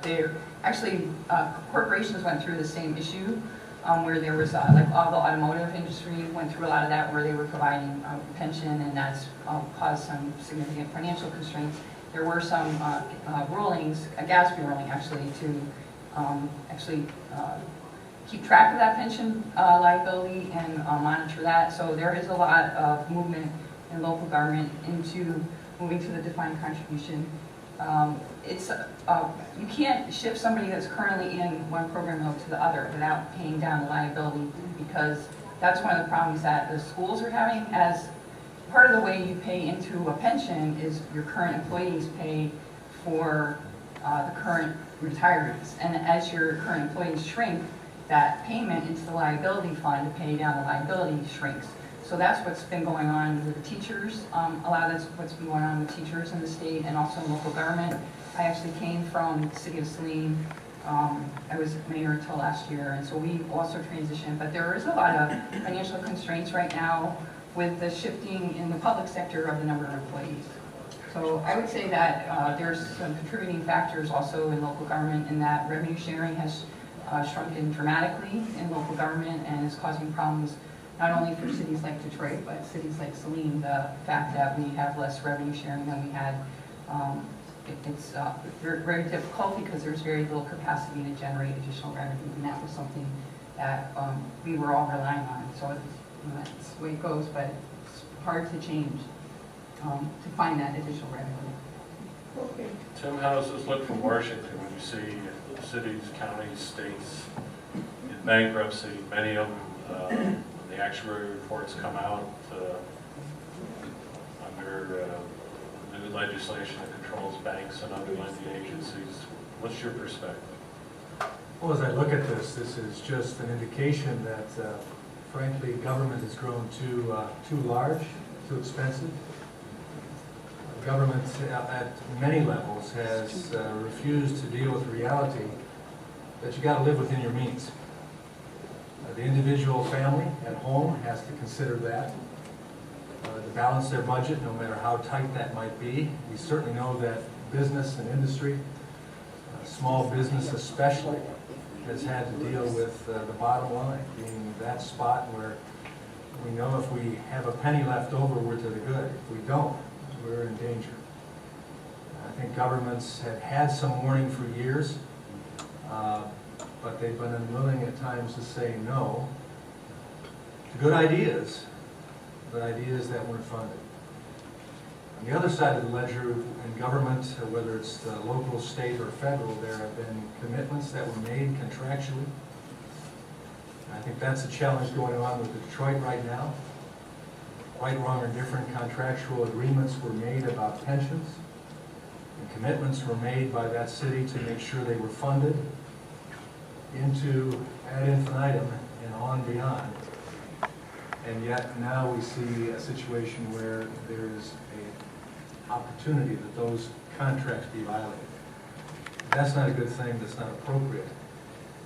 They're actually, corporations went through the same issue, where there was, like all the automotive industry went through a lot of that, where they were providing pension, and that's caused some significant financial constraints. There were some rulings, a GASB ruling actually, to keep track of that pension liability and monitor that. So there is a lot of movement in local government into moving to the defined contribution. You can't shift somebody that's currently in one program mode to the other without paying down the liability, because that's one of the problems that the schools are having. As part of the way you pay into a pension is your current employees pay for the current retirees, and as your current employees shrink, that payment into the liability fund to pay down the liability shrinks. So that's what's been going on with the teachers. A lot of that's what's been going on with teachers in the state and also in local government. I actually came from the city of Saline. I was mayor until last year, and so we also transitioned. But there is a lot of financial constraints right now with the shifting in the public sector of the number of employees. So I would say that there's some contributing factors also in local government, in that revenue sharing has shrunken dramatically in local government and is causing problems not only for cities like Detroit, but cities like Saline. The fact that we have less revenue sharing than we had, it's very, very difficult because there's very little capacity to generate additional revenue, and that was something that we were all relying on. So that's the way it goes, but it's hard to change, to find that additional revenue. Okay. Tim, how does this look from Washington when you see cities, counties, states in bankruptcy, many of them, the actuary reports come out under new legislation that controls banks and other lending agencies? What's your perspective? Well, as I look at this, this is just an indication that, frankly, government has grown too large, too expensive. Government at many levels has refused to deal with the reality that you got to live within your means. The individual family at home has to consider that, to balance their budget, no matter how tight that might be. We certainly know that business and industry, small business especially, has had to deal with the bottom line, being that spot where we know if we have a penny left over, we're to the good. If we don't, we're in danger. I think governments have had some warning for years, but they've been unwilling at times to say no to good ideas, but ideas that weren't funded. On the other side of the ledger in government, whether it's the local, state, or federal, there have been commitments that were made contractually. I think that's a challenge going on with Detroit right now. Right, wrong, or different, contractual agreements were made about pensions, and commitments were made by that city to make sure they were funded into ad infinitum and on beyond. And yet now we see a situation where there is an opportunity that those contracts be violated. That's not a good thing, that's not appropriate.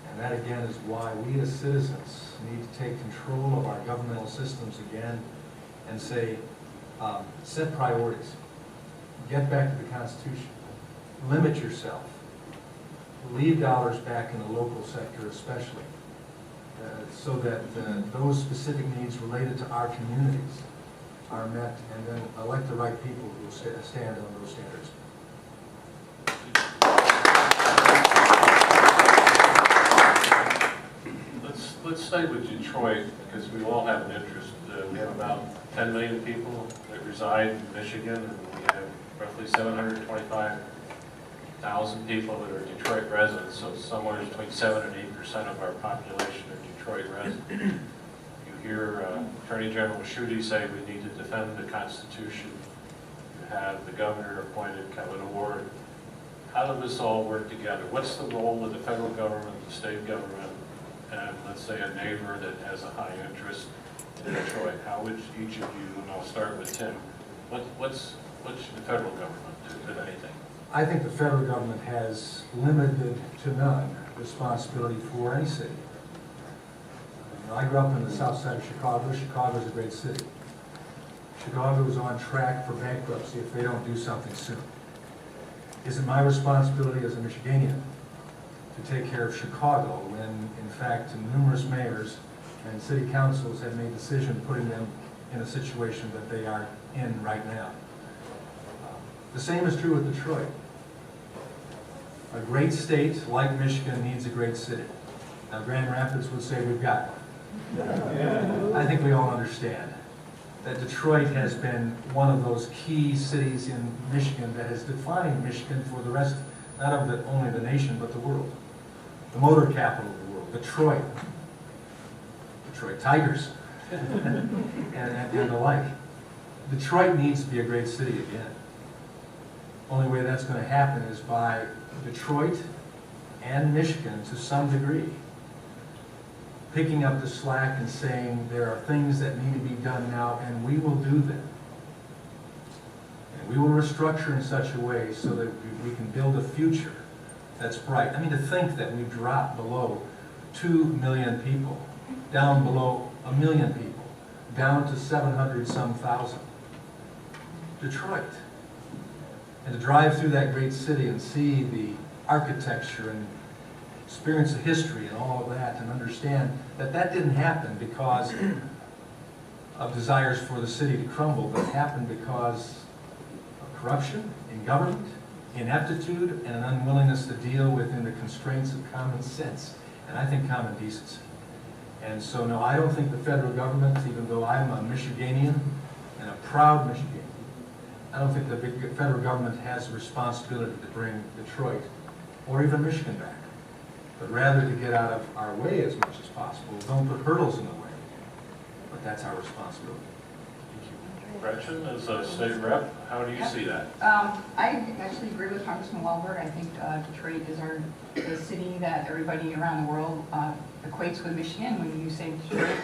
And that again is why we as citizens need to take control of our governmental systems again and say, set priorities, get back to the Constitution, limit yourself, leave dollars back in the local sector especially, so that those specific needs related to our communities are met, and then elect the right people who will stand on those standards. Let's stay with Detroit, because we all have an interest. We have about 10 million people that reside in Michigan, and we have roughly 725,000 people that are Detroit residents, so somewhere between 7 and 8% of our population are Detroit residents. You hear Attorney General Schuette say we need to defend the Constitution. You have the governor appointed, Kevin Ward. How does this all work together? What's the role of the federal government, the state government, and let's say a neighbor that has a high interest in Detroit? How would each of you, and I'll start with Tim, what should the federal government do, if anything? I think the federal government has limited to none responsibility for any city. I grew up in the south side of Chicago. Chicago is a great city. Chicago is on track for bankruptcy if they don't do something soon. Is it my responsibility as a Michiganian to take care of Chicago when, in fact, numerous mayors and city councils have made decisions putting them in a situation that they are in right now. The same is true with Detroit. A great state like Michigan needs a great city. Now, Grand Rapids would say we've got one. I think we all understand that Detroit has been one of those key cities in Michigan that has defined Michigan for the rest, not of only the nation, but the world. The motor capital of the world, Detroit Tigers, and the like. Detroit needs to be a great city again. Only way that's going to happen is by Detroit and Michigan, to some degree, picking up the slack and saying there are things that need to be done now, and we will do them. And we will restructure in such a way so that we can build a future that's bright. I mean, to think that we've dropped below 2 million people, down below 1 million people, down to 700-some thousand. Detroit. And to drive through that great city and see the architecture and experience the history and all of that, and understand that that didn't happen because of desires for the city to crumble, but happened because of corruption in government, ineptitude, and an unwillingness to deal within the constraints of common sense, and I think common decency. And so, no, I don't think the federal government, even though I'm a Michiganian and a proud Michiganian, I don't think the federal government has a responsibility to bring Detroit or even Michigan back, but rather to get out of our way as much as possible. Don't put hurdles in the way, but that's our responsibility. Gretchen, as a state rep, how do you see that? I actually agree with Congressman Walberg. I think Detroit is the city that everybody around the world equates with Michigan when you say Detroit.